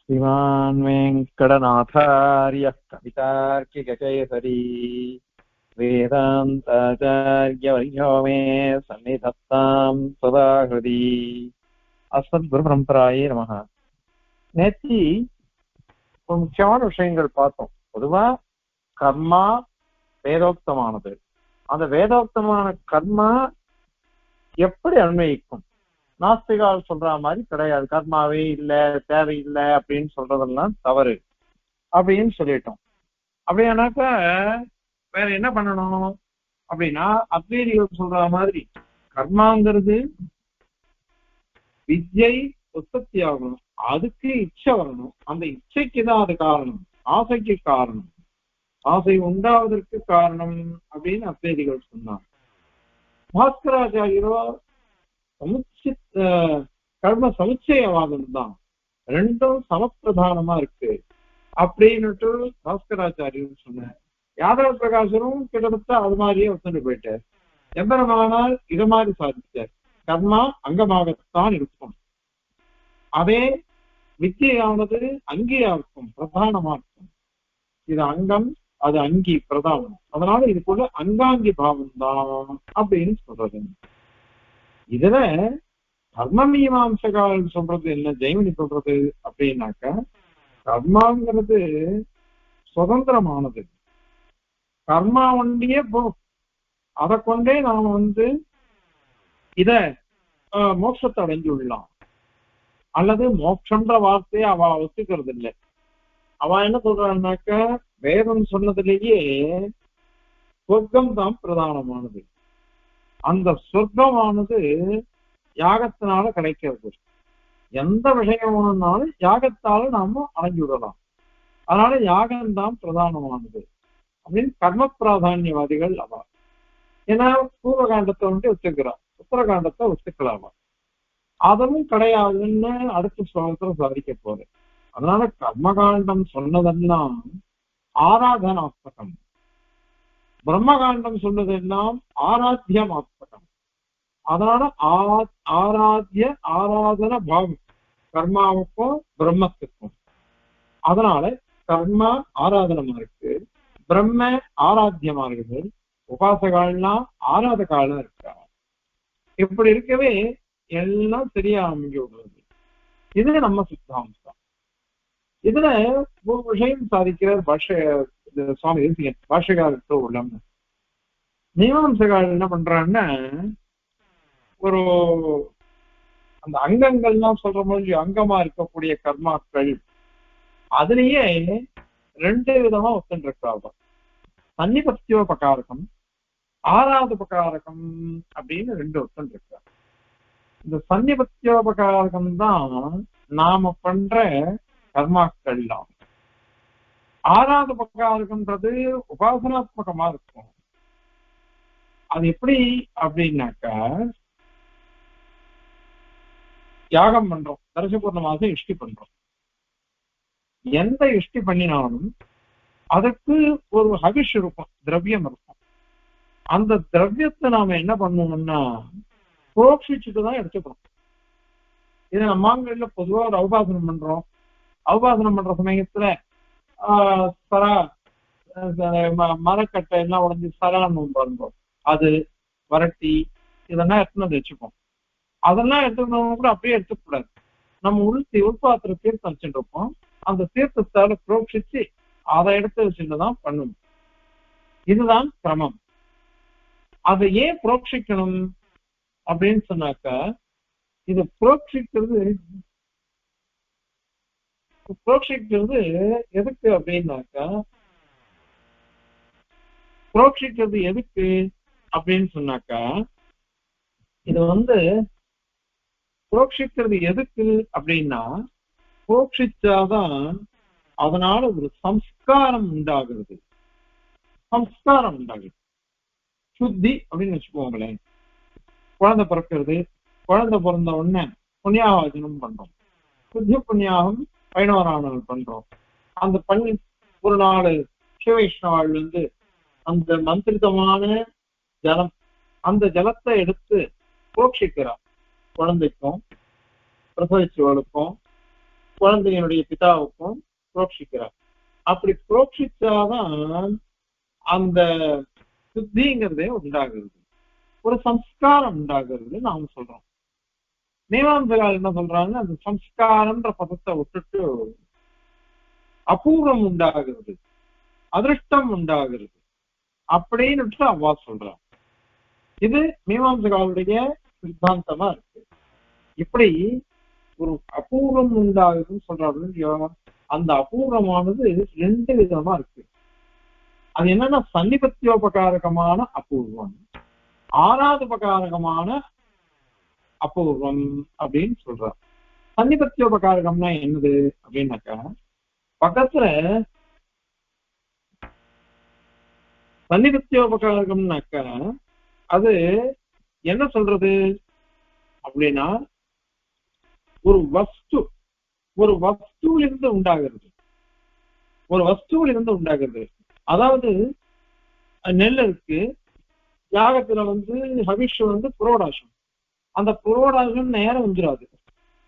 श्रीमान् वेङ्कटनाथार्यः कवितार्किककेसरी वेदान्ताचार्यवर्यो मे सन्निधत्तां सदा हृदि अस्मद्गुरुपरம்பராயே நமஹ. நேத்தி ஒரு முக்கியமான விஷயங்கள் பார்த்தோம். பொதுவா கர்மா வேதோக்தமானது. அந்த வேதோக்தமான கர்மா எப்படி அன்வயிக்கும்? நாஸ்திகால் சொல்ற மாதிரி கிடையாது. கர்மாவே இல்ல, தேவையில்லை அப்படின்னு சொல்றதெல்லாம் தவறு அப்படின்னு சொல்லிட்டோம். அப்படியானாக்கா வேற என்ன பண்ணணும் அப்படின்னா, அத்வைதிகள் சொல்ற மாதிரி கர்மாங்கிறது வித்யை உற்பத்தி ஆகணும், அதுக்கு இச்சை வரணும், அந்த இச்சைக்கு தான் அது காரணம், ஆசைக்கு காரணம், ஆசை உண்டாவதற்கு காரணம் அப்படின்னு அத்வைதிகள் சொன்னாங்க. பாஸ்கராச்சாரியரோ கர்ம சமுச்சயவாதம் தான், ரெண்டும் சமப்பிரதானமா இருக்கு அப்படின்னுட்டு பாஸ்கராச்சாரியர் சொன்னார். யாதவ பிரகாசரும் கிட்டத்தட்ட அது மாதிரியே ஒத்துண்டு போயிட்டார். எம்பெருமானால் இது மாதிரி சாதிச்சார், கர்மா அங்கமாகத்தான் இருக்கும், அதே வித்தியானது அங்கியா இருக்கும், பிரதானமா இருக்கும். இது அங்கம், அது அங்கி பிரதானம், அதனால இதுக்குள்ள அங்காங்கி பாவம் தான் அப்படின்னு சொல்றது. இதுல கர்ம மீமாம்சகால் சொல்றது என்ன, ஜெய்மனி சொல்றது அப்படின்னாக்க, கர்மாங்கிறது சுதந்திரமானது, கர்மா ஒண்டியே போ, அதை கொண்டே நாம இத மோட்சத்தை அடைஞ்சுள்ளலாம். அல்லது மோட்சன்ற வார்த்தையை அவ ஒத்துக்கிறது இல்லை. அவ என்ன சொல்றான்னாக்க, வேதம் சொன்னதுலேயே சொர்க்கம் தான் பிரதானமானது, அந்த சொர்க்கமானது யாகத்தினால கிடைக்கிறது. எந்த விஷயம் வேணும்னாலும் யாகத்தால நாம அடைஞ்சு விடலாம், அதனால யாகம்தான் பிரதானமானது அப்படின்னு கர்ம பிராதான்யவாதிகள் அவா. ஏன்னா பூர்வகாண்டத்தை ஒத்துக்கிறான், உத்தரகாண்டத்தை ஒத்துக்கலாமா, அதுவும் கிடையாதுன்னு அடுத்த ஸ்லோகத்துல சாதிக்க போறேன். அதனால கர்மகாண்டம் சொன்னதெல்லாம் ஆராதனாத்மகம், பிரம்மகாண்டம் சொன்னதெல்லாம் ஆராத்தியமாத்மகம். அதனால ஆராத்திய ஆராதன பாவம் கர்மாவுக்கும் பிரம்மத்துக்கும். அதனால கர்மா ஆராதனமா இருக்கு, பிரம்ம ஆராத்தியமா இருக்குது, உபாசகாலாம் ஆராதகாலம் இருக்கா. இப்படி இருக்கவே எல்லாம் சரியா அமைஞ்சு விடுறது. இது நம்ம சித்தாந்தம். இதுல ஒரு விஷயம் சாதிக்கிறார் சுவாமி தேசிகன் பாஷ்யகாரத்தோ உள்ளம். மீமாம்சகால் என்ன பண்றான்னா, ஒரு அந்த அங்கங்கள்லாம் சொல்ற மாதிரி அங்கமா இருக்கக்கூடிய கர்மாக்கள் அதுலயே ரெண்டு விதமா ஒத்துன்னு இருக்காங்க. சன்னிபத்தியோபகாரகம், ஆராதுபகாரகம் அப்படின்னு ரெண்டு ஒத்துன்னு இருக்காங்க. இந்த சன்னிபத்தியோபகாரகம் தான் நாம பண்ற கர்மாக்கள் எல்லாம். ஆராதுபகாரகம்ன்றது உபாசனாத்மகமா இருக்கும். அது எப்படி அப்படின்னாக்கா, யாகம் பண்றோம், தரிசபூர்ண மாசம் இஷ்டி பண்றோம். எந்த இஷ்டி பண்ணினாலும் அதுக்கு ஒரு ஹவிஷ் இருக்கும், திரவியம் இருக்கும். அந்த திரவியத்தை நாம என்ன பண்ணணும்னா புரோக்ஷிச்சுட்டுதான் எடுத்துக்கணும். இதை நம்ம மாங்கல்ல பொதுவா ஒரு அவுபாசனம் பண்றோம். அவுபாசனம் பண்ற சமயத்துல மரக்கட்டை எல்லாம் உடஞ்சி சரான்னு பண்றோம், அது வரட்டி இதெல்லாம் எடுத்துன்னு வச்சுப்போம். அதெல்லாம் எடுத்துக்கணும் கூட அப்படியே எடுத்துக்கூடாது. நம்ம உள்பாத்திர தீர்த்தம் வச்சுட்டு இருப்போம், அந்த தீர்த்தத்தால புரோக்ஷிச்சு அதை எடுத்து வச்சுட்டுதான் பண்ணணும். இதுதான் கிரமம். அதை ஏன் புரோக்ஷிக்கணும் அப்படின்னு சொன்னாக்கா, இது புரோக்ஷிக்கிறது எதுக்கு அப்படின்னாக்கா, புரோக்ஷிக்கிறது எதுக்கு அப்படின்னு சொன்னாக்கா, இது புரோக்ஷிக்கிறது எதுக்கு அப்படின்னா, புரோக்ஷிச்சாதான் அதனால ஒரு சம்ஸ்காரம் உண்டாகிறது. சம்ஸ்காரம் உண்டாகுது, சுத்தி அப்படின்னு வச்சுக்கோங்களேன். குழந்தை பிறக்கிறது, குழந்தை பிறந்த உடனே புண்ணியாவாச்சனம் பண்றோம், சுத்தி புண்ணியாகம் 11ஆம் நாள் பண்றோம். அந்த பண்ணி ஒரு நாள் சிவவைஷ்ணவாள் அந்த மந்திரிதமான ஜலம், அந்த ஜலத்தை எடுத்து புரோக்ஷிக்கிறார். குழந்தைக்கும் பிரசவிச்சவளுக்கும் குழந்தையினுடைய பிதாவுக்கும் புரோட்சிக்கிறார். அப்படி புரோட்சிச்சாதான் அந்த சுத்திங்கிறதே உண்டாகிறது, ஒரு சம்ஸ்காரம் உண்டாகிறது நாம சொல்றோம். மீமாம்சகால் என்ன சொல்றாங்க, அந்த சம்ஸ்காரம்ன்ற பதத்தை விட்டுட்டு அபூர்வம் உண்டாகிறது, அதிருஷ்டம் உண்டாகிறது அப்படின்னு அவ்வா சொல்றான். இது மீமாம்சகாலுடைய சித்தாந்தமா இருக்கு. இப்படி ஒரு அபூர்வம் உண்டாகுதுன்னு சொல்றாரு. அந்த அபூர்வமானது ரெண்டு விதமா இருக்கு. அது என்னன்னா சன்னிபத்தியோபகாரகமான அபூர்வம், ஆராதுபகாரகமான அபூர்வம் அப்படின்னு சொல்றார். சன்னிபத்தியோபகாரகம்னா என்னது அப்படின்னாக்கா, பக்கத்துல சன்னிபத்தியோபகாரகம்னாக்கா அது என்ன சொல்றது அப்படின்னா, ஒரு வஸ்துவிலிருந்து உண்டாகிறது, ஒரு வஸ்துவிலிருந்து உண்டாகிறது. அதாவது நெல் இருக்கு, யாகத்துல ஹவிஷ் புரோடாசம், அந்த புரோடாசம் நேரம் வந்துடாது.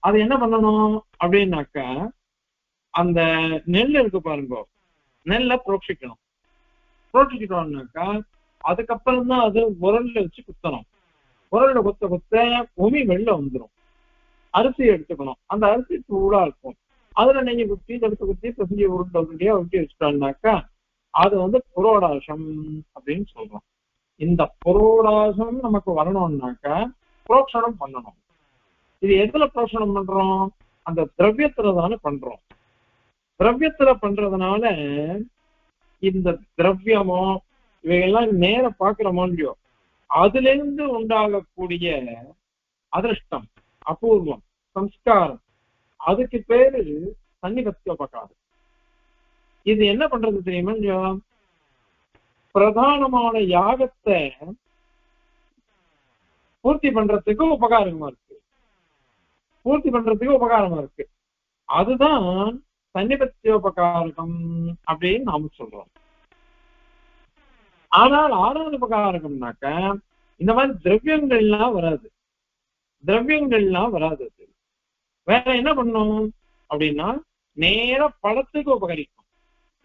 அது என்ன பண்ணணும் அப்படின்னாக்க, அந்த நெல் இருக்கு பாருங்க, நெல்லை புரோட்சிக்கணும். புரோட்சிக்கிட்டோம்னாக்கா அதுக்கப்புறம் தான் அது உரல்ல வச்சு குத்தணும். உரல்ல குத்த குத்த உமி வெளில வந்துடும். அரிசி எடுத்துக்கணும், அந்த அரிசி சூடா இருக்கும், அதுல நீங்க குத்தி தடுத்து குத்தி பசங்க உருண்டையா ஊட்டி வச்சுட்டோம்னாக்கா அது புரோடாசம் அப்படின்னு சொல்றோம். இந்த புரோடாசம் நமக்கு வரணும்னாக்கா புரோக்ஷணம் பண்ணணும். இது எதுல புரோக்ஷணம் பண்றோம், அந்த திரவியத்துல தானே பண்றோம். திரவியத்துல பண்றதுனால இந்த திரவியமோ இவையெல்லாம் நேர பாக்குறோமோ இல்லையோ, அதுல இருந்து உண்டாகக்கூடிய அதிருஷ்டம், அபூர்வம், சம்ஸ்காரம், அதுக்கு பேரு சன்னிபத்தியோபகாரம். இது என்ன பண்றது தெரியுமா, பிரதானமான யாகத்தை பூர்த்தி பண்றதுக்கு உபகாரமா இருக்கு, பூர்த்தி பண்றதுக்கு உபகாரமா இருக்கு. அதுதான் சன்னிபத்தியோபகாரகம் அப்படின்னு நாம சொல்றோம். ஆனால் ஆறாவது உபகாரகம்னாக்க இந்த மாதிரி திரவியங்கள்லாம் வராது, திரவியங்கள்லாம் வராது. வேற என்ன பண்ணும் அப்படின்னா, நேர பழத்துக்கு உபகரிக்கும்.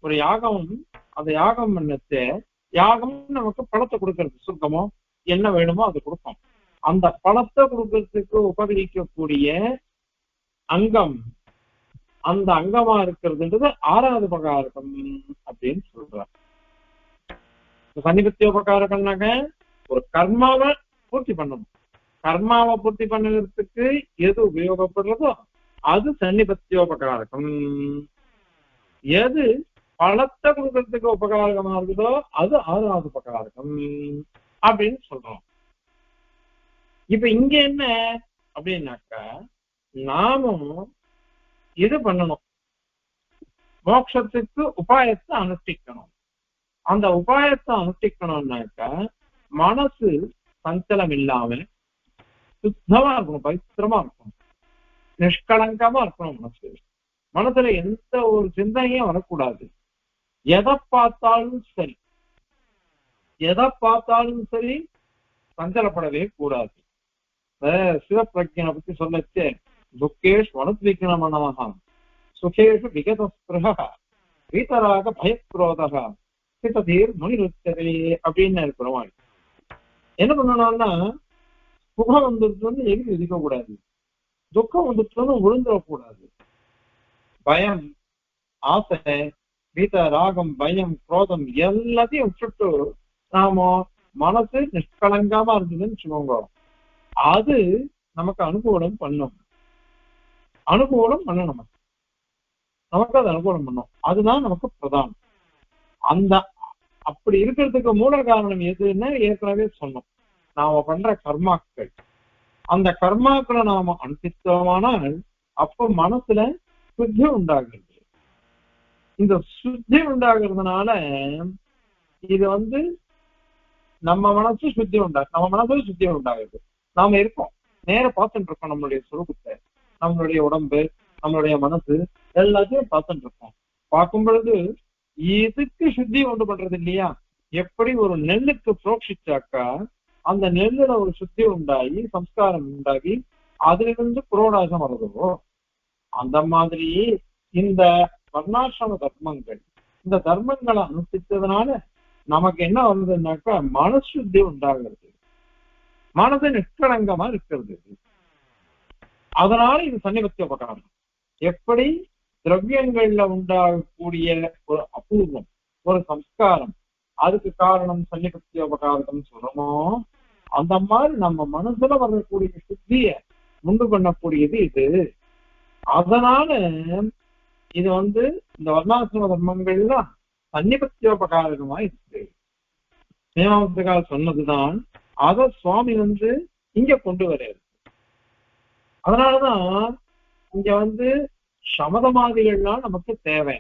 ஒரு யாகம், அந்த யாகம் பண்ணச்சு யாகம் நமக்கு பழத்தை கொடுக்கறது, சுத்தமோ என்ன வேணுமோ அது கொடுக்கும். அந்த பழத்தை கொடுக்கறதுக்கு உபகரிக்கக்கூடிய அங்கம், அந்த அங்கமா இருக்கிறதுன்றது ஆறாவது உபகாரகம் அப்படின்னு சொல்றாங்க. சன்னிபத்தியோபகாரகம்னாக்க ஒரு கர்மாவை பூர்த்தி பண்ணணும். கர்மாவை பூர்த்தி பண்ணுறதுக்கு எது உபயோகப்படுறதோ அது சன்னிபத்தியோபகாரகம். எது பழத்தை கொடுக்கறதுக்கு உபகாரகமா இருக்குதோ அது ஆறாவது உபகாரகம் அப்படின்னு சொல்றோம். இப்ப இங்க என்ன அப்படின்னாக்கா, நாமும் இது பண்ணணும், மோட்சத்துக்கு உபாயத்தை அனுஷ்டிக்கணும். அந்த உபாயத்தை அனுஷ்டிக்கணும்னாக்கா மனசு சஞ்சலம் இல்லாம சுத்தமா இருக்கணும், பவித்திரமா இருக்கணும், நிஷ்கலங்கமா இருக்கணும். மனசுல எந்த ஒரு சிந்தனையும் வரக்கூடாது. எதை பார்த்தாலும் சரி, எதை பார்த்தாலும் சரி சஞ்சலப்படவே கூடாது. சிவப்பிரஜனை பத்தி சொல்லச்சு, துக்கேஷ் வனுத்விக்னமனஹ சுகேஷு விகதஸ்பிருஹ வீதராக பயக்ரோதஹ சிததீர் முனிருச்சரே அப்படின்னு இருக்கிறோம். என்ன பண்ணணும்னா, சுகம் வந்துட்டு எகிரி இருக்க கூடாது, துக்கம் வந்துட்டு விழுந்துடக்கூடாது. பயம், ஆசை, வீத, ராகம், பயம், குரோதம் எல்லாத்தையும் விட்டுட்டு நாம மனசு நிஷ்கலங்காம இருந்ததுன்னு வச்சுக்கோங்க, அது நமக்கு அனுகூலம் பண்ணும். அனுகூலம் பண்ணணும், நமக்கு அது அனுகூலம் பண்ணும். அதுதான் நமக்கு பிரதானம். அந்த அப்படி இருக்கிறதுக்கு மூல காரணம் எதுன்னு ஏற்கனவே சொன்னோம், நாம பண்ற கர்மாக்கள். அந்த கர்மாக்களை நாம அனுஷ்டித்தோமானால் அப்ப மனசுல சுத்தி உண்டாகிறது. இந்த சுத்தி உண்டாகிறதுனால இது நம்ம மனசு சுத்தி நம்ம மனசு சுத்தி உண்டாகுது. நாம இருக்கோம், நேர பார்த்துட்டு இருக்கோம், நம்மளுடைய சுரூபத்தை, நம்மளுடைய உடம்பு, நம்மளுடைய மனசு எல்லாத்தையும் பார்த்துட்டு இருக்கோம். பார்க்கும் பொழுது இதுக்கு சுத்தி உண்டு பண்றது இல்லையா? எப்படி ஒரு நெல்லுக்கு புரோட்சிச்சாக்கா அந்த நெல்லுல ஒரு சுத்தி உண்டாகி சம்ஸ்காரம் உண்டாகி அதுல இருந்து புரோடாசம் வருதோ, அந்த மாதிரி இந்த வர்ணாசிரம தர்மங்கள், இந்த தர்மங்களை அனுஷ்டித்ததுனால நமக்கு என்ன வந்ததுன்னாக்கா மனசுத்தி உண்டாகிறது, மனது நிஷ்களங்கமா இருக்கிறது. அதனால இது சன்னிபத்திய உபகாரம். எப்படி திரவியங்கள்ல உண்டாகக்கூடிய ஒரு அபூர்வம், ஒரு சம்ஸ்காரம், அதுக்கு காரணம் சன்னிபத்திய உபகாரம் சொல்றோமோ, அந்த மாதிரி நம்ம மனசுல வரக்கூடிய சுத்திய உண்டு பண்ணக்கூடியது இது. அதனால இது இந்த வர்ணாசிரம தர்மங்கள்லாம் சன்னிபத்தியோபகாரமா இருக்கு. மீமாம்சகால் சொன்னதுதான் அத சுவாமி இங்க கொண்டு வர்றாரு. அதனாலதான் இங்க சமதமாதிகள்லாம் நமக்கு தேவை.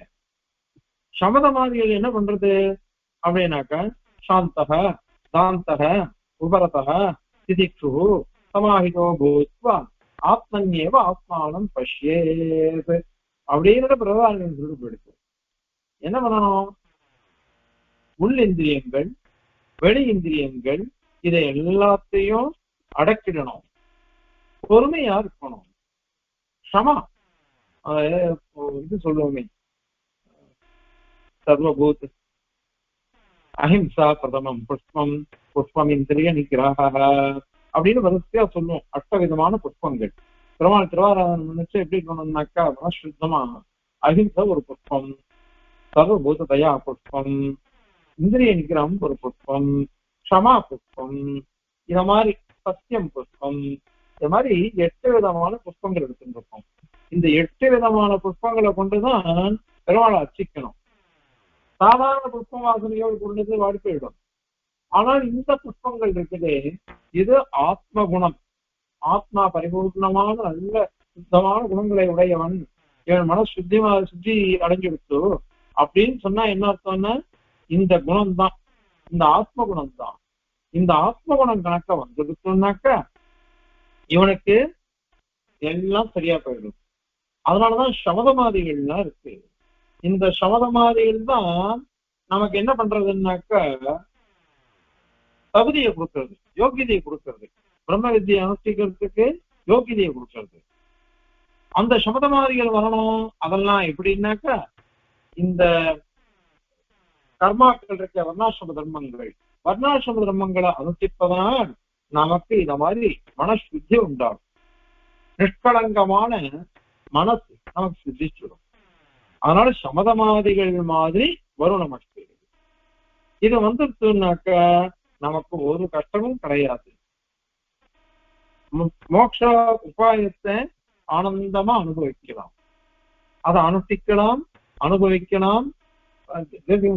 சமதமாதிகள் என்ன பண்றது அப்படின்னாக்கா, சாந்தக தாந்தக உபரதக திதிக்ஷு சமாஹிதோ பூத்வா ஆத்மன்யேவ ஆத்மானம் பஷ்யேத் அப்படிங்கிற பிரதானம் போயிடுச்சு. என்ன பண்ணணும்? உள் இந்திரியங்கள், வெளி இந்திரியங்கள், இதை எல்லாத்தையும் அடக்கிடணும், பொறுமையா இருக்கணும். சமா இது சொல்லுவோமே, சர்வபூத் அஹிம்சா பிரதமம் புஷ்பம் புஷ்பம் இந்திரிய நிகிரஹ அப்படின்னு வரிசையா சொல்லுவோம். 8 விதமான புஷ்பங்கள் பெருமாள் திருவாராதனம் நினைச்சு எப்படி இருக்கணும்னாக்கா, சுத்தமா அஹிம்சா ஒரு புஷ்பம், சர்வபூத தயா புஷ்பம், இந்திரிய நிகிரகம் ஒரு புஷ்பம், க்ஷமா புஷ்பம், இத மாதிரி சத்தியம் புஷ்பம், இது மாதிரி 8 விதமான புஷ்பங்கள் எடுத்துருக்கோம். இந்த 8 விதமான புஷ்பங்களை கொண்டுதான் பெருமாளை அர்ச்சிக்கணும். சாதாரண புஷ்ப வாசனையோடு கொண்டது வாடி போயிடும். ஆனால் இந்த புஷ்பங்கள் இருக்குதே, இது ஆத்ம குணம், ஆத்மா பரிபூர்ணமான நல்ல சுத்தமான குணங்களை உடையவன், இவன் மன சுத்தி அடைஞ்சிடுச்சு அப்படின்னு சொன்னா என்ன அர்த்தம்னா, இந்த குணம் தான், இந்த ஆத்ம குணம் தான். இந்த ஆத்ம குணம் கணக்க வந்துடுச்சுன்னாக்கா இவனுக்கு எல்லாம் சரியா போயிடும். அதனாலதான் சமதமாதிகள்லாம் இருக்கு. இந்த சமதமாதிகள் தான் நமக்கு என்ன பண்றதுன்னாக்கா தகுதியை கொடுக்கறது, யோகியதையை கொடுக்கறது, பிரம்ம வித்தியை அனுஷ்டிக்கிறதுக்கு யோகியதையை கொடுக்கறது. அந்த சமதமாதிகள் வரணும். அதெல்லாம் எப்படின்னாக்கா, இந்த கர்மாக்கள் இருக்க வர்ணாசிரம தர்மங்கள், வர்ணாசிரம தர்மங்களை அனுஷ்டிப்பதனால் நமக்கு இந்த மாதிரி மனசுத்தி உண்டாகும். நிஷ்களங்கமான மனசு நமக்கு சித்திச்சிடும். அதனால சமதமாதிகள் மாதிரி வரும் நமக்கு. இது வந்துருச்சுனாக்க நமக்கு ஒரு கஷ்டமும் கிடையாது. மோட்ச உபாயத்தை ஆனந்தமா அனுபவிக்கலாம், அதை அனுஷ்டிக்கலாம், அனுபவிக்கலாம்.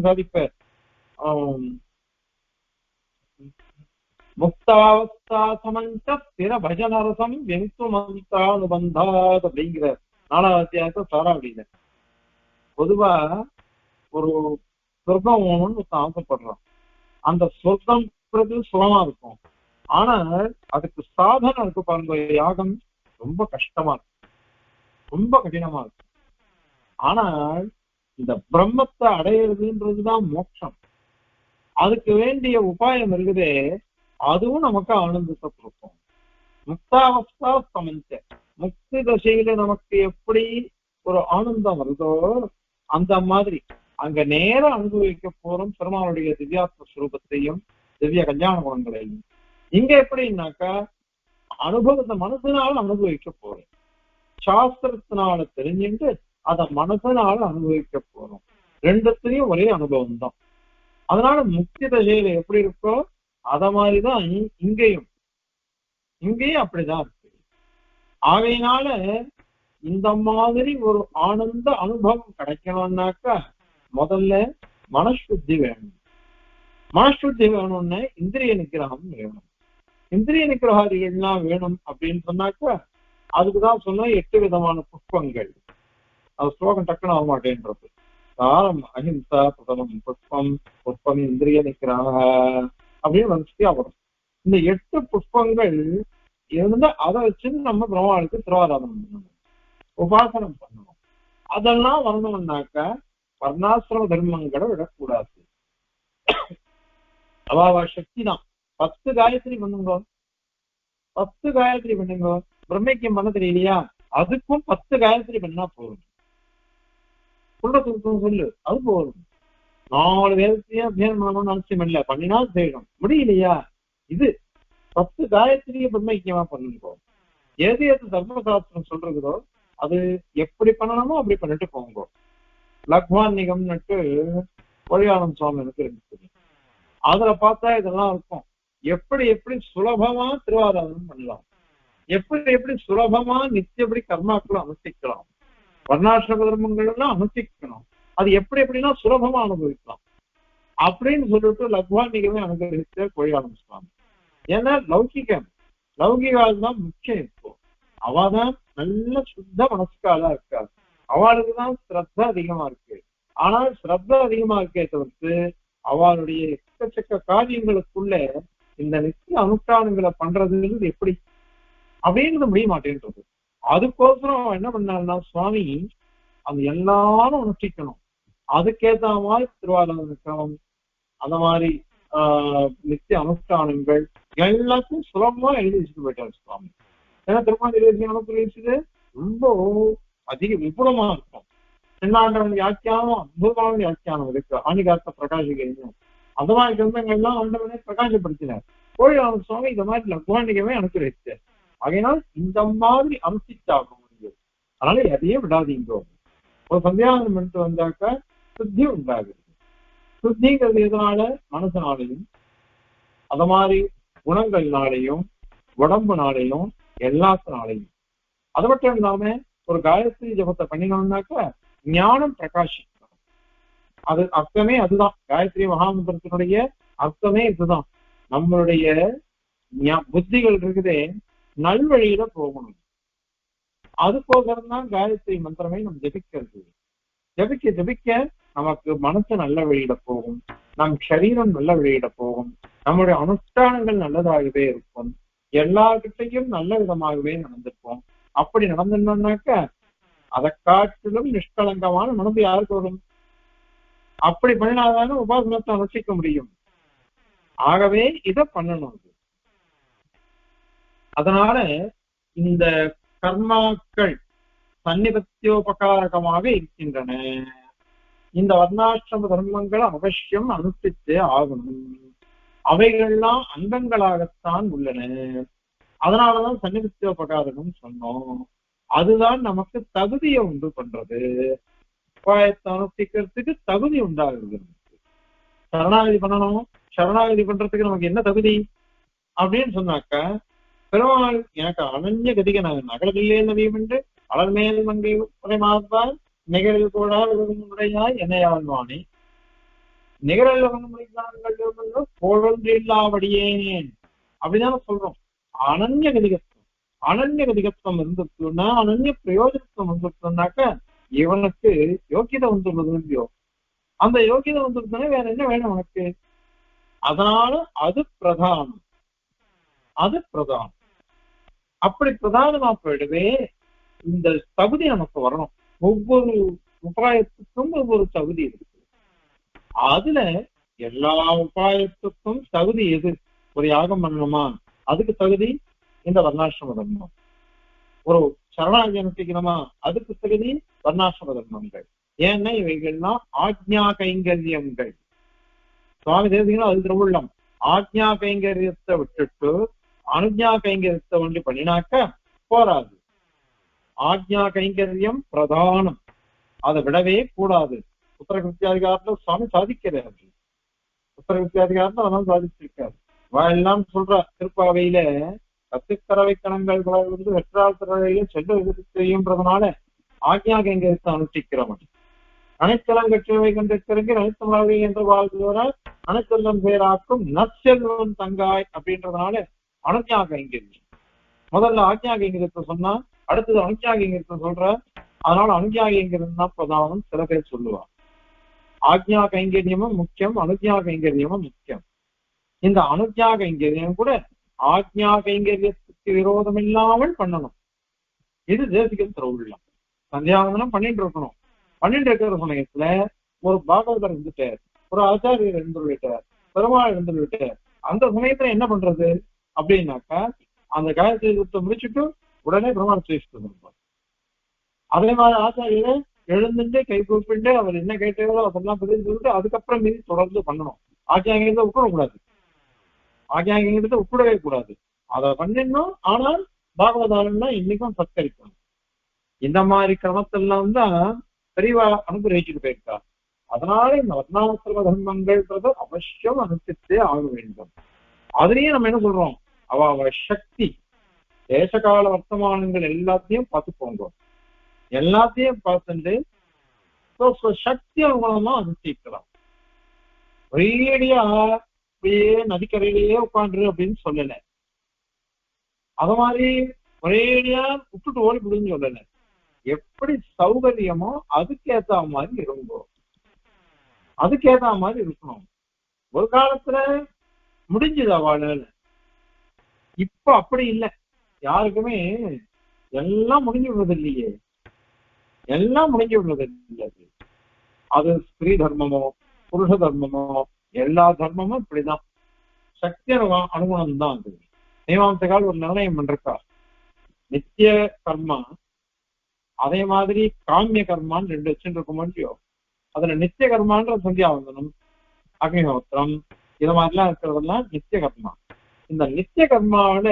சாதிப்ப முக்தாவஸ்தா சமஞ்ச ஸ்திர பஜனரசம் வெங்குமந்தானுபந்தாத் அப்படிங்கிற 4வது அத்தியாயத்தை சாராவளியில பொதுவா ஒரு சொர்க்கம் வேணும்னு ஆசைப்படுறான். அந்த சொர்க்கம் சுலமா இருக்கும். ஆனால் அதுக்கு சாதனம் இருக்கு பாருங்க, யாகம் ரொம்ப கஷ்டமா இருக்கும், ரொம்ப கடினமா இருக்கும். ஆனால் இந்த பிரம்மத்தை அடையிறதுன்றதுதான் மோட்சம். அதுக்கு வேண்டிய உபாயம் இருக்குதே, அதுவும் நமக்கு ஆனந்தத்தை கொடுக்கும். முக்தாவஸ்தா சமஞ்ச, முக்தி தசையில நமக்கு எப்படி ஒரு ஆனந்தம் வருதோ அந்த மாதிரி அங்க நேரம் அனுபவிக்க போறோம் பெருமாளுடைய திவ்யாத்ம ஸ்வரூபத்தையும் திவ்ய கல்யாண குணங்களையும். இங்க எப்படின்னாக்கா அனுபவத்தை மனசினால அனுபவிக்க போறோம், சாஸ்திரத்தினால தெரிஞ்சுட்டு அதை மனசினால அனுபவிக்க போறோம். ரெண்டுத்தையும் ஒரே அனுபவம் தான். அதனால முக்தி தசையில எப்படி இருக்கோ அத மாதிரிதான் இங்கேயும் அப்படிதான் இருக்கு. ஆகையினால இந்த மாதிரி ஒரு ஆனந்த அனுபவம் கிடைக்கணும்னாக்கா முதல்ல மனசுத்தி வேணும். மனசுத்தி வேணும்னு இந்திரிய நிகிரகம் வேணும். இந்திரிய நிகிரகாதிகள்லாம் வேணும் அப்படின்னு சொன்னாக்கா அதுக்குதான் சொன்ன 8 விதமான புஷ்பங்கள். அது ஸ்லோகம் டக்குன்னு ஆக மாட்டேன்றது. காரம் அஹிம்சா பிரதமம் புஷ்பம் புஷ்பம் இந்திரிய நிகிரக அப்படின்னு வரிசையா வரும். இந்த 8 புஷ்பங்கள் இருந்தா அதை வச்சு நம்ம பிரம்மாவுக்கு திருவாராதனம் பண்ணணும், உபாசனம் பண்ணணும். அதெல்லாம் வரணும்னாக்கா வர்ணாசிரம தர்மங்களை விடக்கூடாது. அவாவா சக்தி தான். 10 காயத்ரி பண்ணுங்க, 10 காயத்ரி பண்ணுங்க. பிரம்மைக்கியம் பண்ண தெரியலையா, அதுக்கும் 10 காயத்ரி பண்ணா போதும். குண்டத்துக்கு சொல்லு அது போதும். 4 வேதத்தையும் அத்தியானம் பண்ணணும்னு அவசியம் இல்லை, பண்ணினால் செய்யணும். முடியலையா, இது 10 காயத்ரியை பிரம்மக்கியமா பண்ணுவோம். எது எது தர்மசாஸ்திரம் சொல்றதோ அது எப்படி பண்ணணுமோ அப்படி பண்ணிட்டு போங்க. லக்வான்னிகம்னுட்டு பொழியாளம் சுவாமி எனக்கு இருக்கு, அதுல பார்த்தா இதெல்லாம் இருக்கும். எப்படி எப்படி சுலபமா திருவாராதனம் பண்ணலாம், எப்படி எப்படி சுலபமா நித்தியப்படி கர்மாக்களை அனுஷ்டிக்கலாம், வர்ணாசிரம தர்மங்கள் எல்லாம் அனுஷ்டிக்கணும், அது எப்படி எப்படின்னா சுலபமா அனுபவிக்கலாம் அப்படின்னு சொல்லிட்டு லக்வான்னிகமே அனுகிரகிச்ச பொழியாளம் சுவாமி. ஏன்னா லௌகிகால் தான் முக்கியம். இப்போ அவதான் நல்ல சுத்த மனசுக்காலா இருக்கா, அவளுக்குதான் ஸ்ரத்த அதிகமா இருக்கு. ஆனால் ஸ்ரத்த அதிகமா இருக்கே தவிர்த்து அவளுடைய எக்கச்சக்க காரியங்களுக்குள்ள இந்த நித்திய அனுஷ்டானங்களை பண்றதுங்கிறது எப்படி அப்படின்றது முடிய மாட்டேன்றது. அதுக்கோசரம் அவன் என்ன பண்ணாருன்னா, சுவாமி அது எல்லாரும் அனுஷ்டிக்கணும், அதுக்கேற்ற மாதிரி திருவாரூர் கிரமம், அந்த மாதிரி நித்திய அனுஷ்டானங்கள் எல்லாத்தையும் சுலபமா எழுதி வச்சுட்டு போயிட்டாரு சுவாமி. ஏன்னா திருமாதிரி ரொம்ப அதிக விபுலமா இருக்கும். தென்னாண்டவன் வியாக்கியானம் அற்புதமான வியாக்கியானம் இருக்கு, ஆணிகார்த்த பிரகாசிகன்னு. அந்த மாதிரி கிரந்தங்கள்லாம் ஆண்டவனே பிரகாசப்படுத்தினார். கோழியாளன் சுவாமி இந்த மாதிரி லக்வாண்டிகமே அனுப்பிச்சார். ஆகையினால் இந்த மாதிரி அனுஷ்டிச்சாக முடியும். அதனால எதையும் விடாதீங்க. ஒரு சந்தியாவனம் பண்ணிட்டு வந்தாக்கா சுத்தி உண்டாகுது. சுத்திங்கிறது எதனால, மனசனாலையும் அத மாதிரி குணங்கள்னாலையும் உடம்புனாலையும் எல்லாத்தினாலையும். அது மட்டும் இல்லாம ஒரு காயத்ரி ஜபத்தை பண்ணினோம்னாக்கா ஞானம் பிரகாசிக்கணும். அது அர்த்தமே அதுதான், காயத்ரி மகாமந்திரத்தினுடைய அர்த்தமே இதுதான். நம்மளுடைய புத்திகள் இருக்குதே நல்வழியில போகணும். அதுக்கோசரம் தான் காயத்ரி மந்திரமே நம்ம ஜபிக்கிறது. ஜபிக்க ஜபிக்க நமக்கு மனசு நல்ல வழியில போகும், நம் சரீரம் நல்ல வழியில போகும், நம்முடைய அனுஷ்டானங்கள் நல்லதாகவே இருக்கும், எல்லார்கிட்டையும் நல்ல விதமாகவே நடந்திருப்போம். அப்படி நடந்துட்டோம்னாக்க அதை காட்டிலும் நிஷ்கலங்கமான மனது யாருக்கு வரும்? அப்படி பண்ணினாதான உபாசனத்தை அனுஷ்டிக்க முடியும். ஆகவே இதை பண்ணணும். அதனால இந்த கர்மாக்கள் சன்னிபத்தியோபகாரகமாக இருக்கின்றன. இந்த வர்ணாசிரம தர்மங்களை அவசியம் அனுஷ்டித்தே ஆகணும். அவைகள்லாம் அங்கங்களாகத்தான் உள்ளன. அதனாலதான் சன்னிபத்தியோபகாரகம் சொன்னோம். அதுதான் நமக்கு தகுதியை உண்டு பண்றது, உபாயத்தை அனுஷ்டிக்கிறதுக்கு தகுதி உண்டாகுது. சரணாகதி பண்ணணும், சரணாகதி பண்றதுக்கு நமக்கு என்ன தகுதி அப்படின்னு சொன்னாக்க, பெருமாள் எனக்கு அனன்ய கதிக நகரத்திலே நதியும் என்று அலர்மேல் மங்கை உரைமாற்றால் நிகழில் கூட உடையாய் என்னையாழ்வானே, நிகழில் போழொன்றில்லாவடியேன் அப்படிதான சொல்றோம். அனன்ய கதிகத்துவம், அனன்ய கதிகத்துவம் இருந்துச்சுன்னா, அனன்ய பிரயோஜனத்துவம் வந்துச்சுன்னாக்க இவனுக்கு யோக்கியதை வந்துள்ளது இல்லையோ, அந்த யோக்கியதை வந்துருச்சுன்னா வேற என்ன வேணும் உனக்கு? அதனால அது பிரதானம், அது பிரதானம். அப்படி பிரதானமா போயிடுவே இந்த தகுதி நமக்கு வரணும். ஒவ்வொரு உபாயத்துக்கும் ஒவ்வொரு தகுதி இருக்கு. அதுல எல்லா உபாயத்துக்கும் தகுதி எது? ஒரு யாகம் பண்ணணுமா, அதுக்கு தகுதி இந்த வர்ணாசிரம தர்மம். ஒரு சரணாகதி அனுஷ்டிக்கணுமா, அதுக்கு தகுதி வர்ணாசிரம தர்மங்கள். ஏன்னா இவைகள்லாம் ஆக்ஞா கைங்கரியங்கள். சுவாமி தேசிகனும் அது திருவுள்ளம். ஆக்ஞா கைங்கரியத்தை விட்டுட்டு அனுஜா கைங்கரியத்தை ஒன்றி பண்ணினாக்க போராது. ஆக்ஞா கைங்கரியம் பிரதானம், அதை விடவே கூடாது. உத்தரகிருத்தியாதிகாரத்துல சுவாமி சாதிக்கிறார். உத்தரகிருத்தியாதிகாரத்துல அதெல்லாம் சாதிச்சிருக்காரு. எல்லாம் சொல்ற திருப்பாவையில கத்துக்கறவை கணங்கள் வெற்றால் திறவையில செல்ல செய்யும்ன்றதுனால ஆக்ஞா கைங்கரியத்தை அனுஷ்டிக்கிறவன். அனைத்தெல்லாம் கற்றவை கண்டிருக்கிறங்க அனைத்தமிழவை என்று வாழ்வர அனைத்தெல்லாம் பேராக்கும் நற்செல்வன் தங்காய் அப்படின்றதுனால அனுஜா கைங்கரியம். முதல்ல ஆக்ஞா கைங்கரியத்தை சொன்னா அடுத்தது அனுஜா கைங்கரியத்தை சொல்ற. அதனால அனுஜா கைங்கரியம் தான் பிரதானம் சில பேர் சொல்லுவார். ஆக்ஞா கைங்கரியமும் முக்கியம், அனுஜா கைங்கரியமும் முக்கியம். இந்த அனுஜா கைங்கரியம் கூட ஆக்ஞா கைங்கரியத்துக்கு விரோதம் இல்லாமல் பண்ணணும். இது தேசிகன் திருவுள்ளம். சந்தியாவந்தனம் பண்ணிட்டு இருக்கணும். பண்ணிட்டு இருக்கிற சமயத்துல ஒரு பாகவதர் இருந்துட்டார், ஒரு ஆச்சாரியர் இருந்துவிட்டார், பெருமாள் இருந்துவிட்டார். அந்த சமயத்துல என்ன பண்றது அப்படின்னாக்கா, அந்த காயத்ரி யுத்தத்தை முடிச்சுட்டு உடனே பெருமாள் சேஷ்டம் இருப்பார். அதே மாதிரி ஆச்சாரியரை எழுந்துட்டு கை கூப்பிட்டு அவர் என்ன கேட்டாரோ அதெல்லாம் பதில் சொல்லிட்டு அதுக்கப்புறம் மீறி தொடர்ந்து பண்ணணும். ஆச்சாரியத்தை விட்டுடக்கூடாது, ஆச்சாரியத்தை விட்டுடவே கூடாது. அதை பண்ணிடணும். ஆனால் பாகவதாரன்னா இன்னைக்கும் சத்கரிக்கணும். இந்த மாதிரி கிரமத்தெல்லாம் தான் பெரியவா அனுகிரகிச்சுட்டு போயிருக்கா. அதனால இந்த வர்ணாசிரம தர்மங்கள்ன்றத அவசியம் அனுஷ்டித்தே ஆக வேண்டும். அதுலயும் நம்ம என்ன சொல்றோம், அவ சக்தி தேசகால வர்த்தமானங்கள் எல்லாத்தையும் பார்த்துக்கோங்க, எல்லாத்தையும் பார்த்துட்டு சக்தி மூலமா அனுஷ்டிக்கலாம். ஒரேடியா அப்படியே நதிக்கரையிலேயே உட்காந்துரு அப்படின்னு சொல்லல, அத மாதிரி ஒரேடியா விட்டுட்டு ஓடி முடிஞ்சு சொல்லல. எப்படி சௌகரியமோ அதுக்கேத்த மாதிரி இருங்கோ, அதுக்கேத்த மாதிரி இருக்கணும். ஒரு காலத்துல முடிஞ்சது அவளால, இப்ப அப்படி இல்லை. யாருக்குமே எல்லாம் முடிஞ்சு விடுறது இல்லையே, எல்லாம் முடிஞ்சு விடுறது இல்லை. அது ஸ்திரீ தர்மமோ புருஷ தர்மமோ எல்லா தர்மமும் இப்படிதான் சக்தி அனுகுணம் தான். அது மீமாம்சகால் ஒரு நிர்ணயம் பண்றா, நித்திய கர்மா அதே மாதிரி காமிய கர்மான்னு ரெண்டு வச்சுட்டு இருக்க முடியும். அதுல நித்திய கர்மான்ற சந்தியாவந்தனம் அக்னிஹோத்திரம் இது மாதிரிலாம் இருக்கிறதெல்லாம் நித்திய கர்மா. இந்த நித்திய கர்மாவில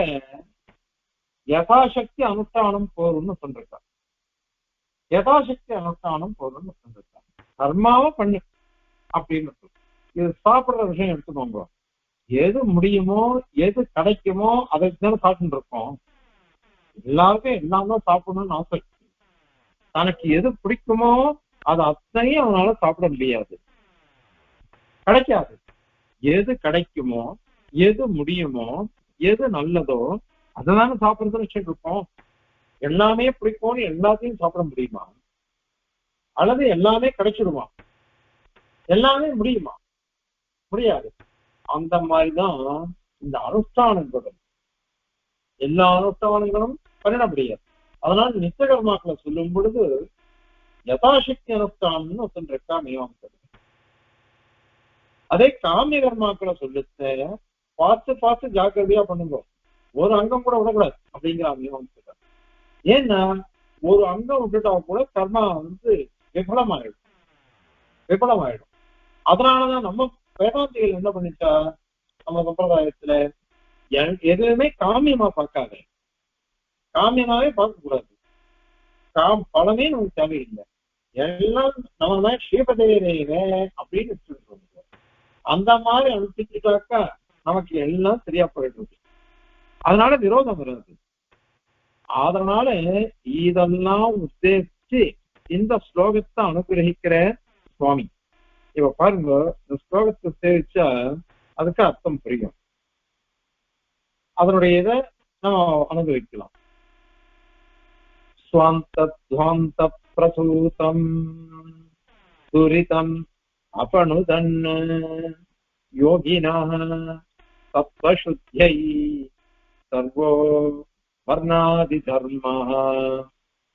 யதாசக்தி அனுஷ்டானம் போரும்னு சொல்லிருக்கா, யதாசக்தி அனுஷ்டானம் போரும்னு சொல்லிருக்கா. கர்மாவை பண்ணு அப்படின்னு. இது சாப்பிடுற விஷயம் எடுத்துக்கோங்க, எது முடியுமோ எது கிடைக்குமோ அதை தானே சாப்பிட்டு இருக்கோம். எல்லாருக்கும் எல்லாம் தான் சாப்பிடணும்னு ஆசை. தனக்கு எது பிடிக்குமோ அது அத்தனையும் அவனால சாப்பிட முடியாது, கிடைக்காது. எது கிடைக்குமோ எது முடியுமோ எது நல்லதோ அதனால சாப்பிடுறதுன்னு வச்சுட்டு இருக்கோம். எல்லாமே பிடிக்கும்னு எல்லாத்தையும் சாப்பிட முடியுமா? அல்லது எல்லாமே கிடைச்சிடுமா? எல்லாமே முடியுமா? முடியாது. அந்த மாதிரிதான் இந்த அனுஷ்டானங்களும் எல்லா அனுஷ்டானங்களும் பண்ணிட முடியாது. அதனால நித்திய கர்மாக்களை சொல்லும் பொழுது யதாசக்தி அனுஷ்டானம்னு சொல்லிருக்கா மீமாம்சகர். அதே காமிய கர்மாக்களை சொல்லிட்டு பார்த்து பார்த்து ஜாக்கிரதையா பண்ணுங்க, ஒரு அங்கம் கூட விடக்கூடாது அப்படிங்கிற மீமாம்சகர். ஏன்னா ஒரு அங்கம் விட்டுட்டா கூட கர்மா விபலமாயிடும், விபலமாயிடும். அதனாலதான் நம்ம வேதாந்திகள் என்ன பண்ணிட்டா, நம்ம சம்பிரதாயத்துல எதுவுமே காமியமா பார்க்காத, காமியமாவே பார்க்க கூடாது. பலமே நமக்கு தேவையில்லை, எல்லாம் நம்ம தான் ஸ்ரீபதேரேக அப்படின்னு சொல்றோம். அந்த மாதிரி அனுப்பிச்சுட்டாக்கா நமக்கு எல்லாம் சரியா போயிடுது. அதனால விரோதம் வராது. அதனால இதெல்லாம் உத்தேசிச்சு இந்த ஸ்லோகத்தை அனுகிரகிக்கிற சுவாமி. இப்ப பாருங்க, இந்த ஸ்லோகத்தை சேவிச்சா அதுக்கு அர்த்தம் புரியும், அதனுடைய இதை நம்ம அனுபவிக்கலாம். ஸ்வாந்த பிரசூதம் துரிதம் அபனுதன் யோகினா தத்வசுத்யை சர்வோ வர்ணாதி தர்மா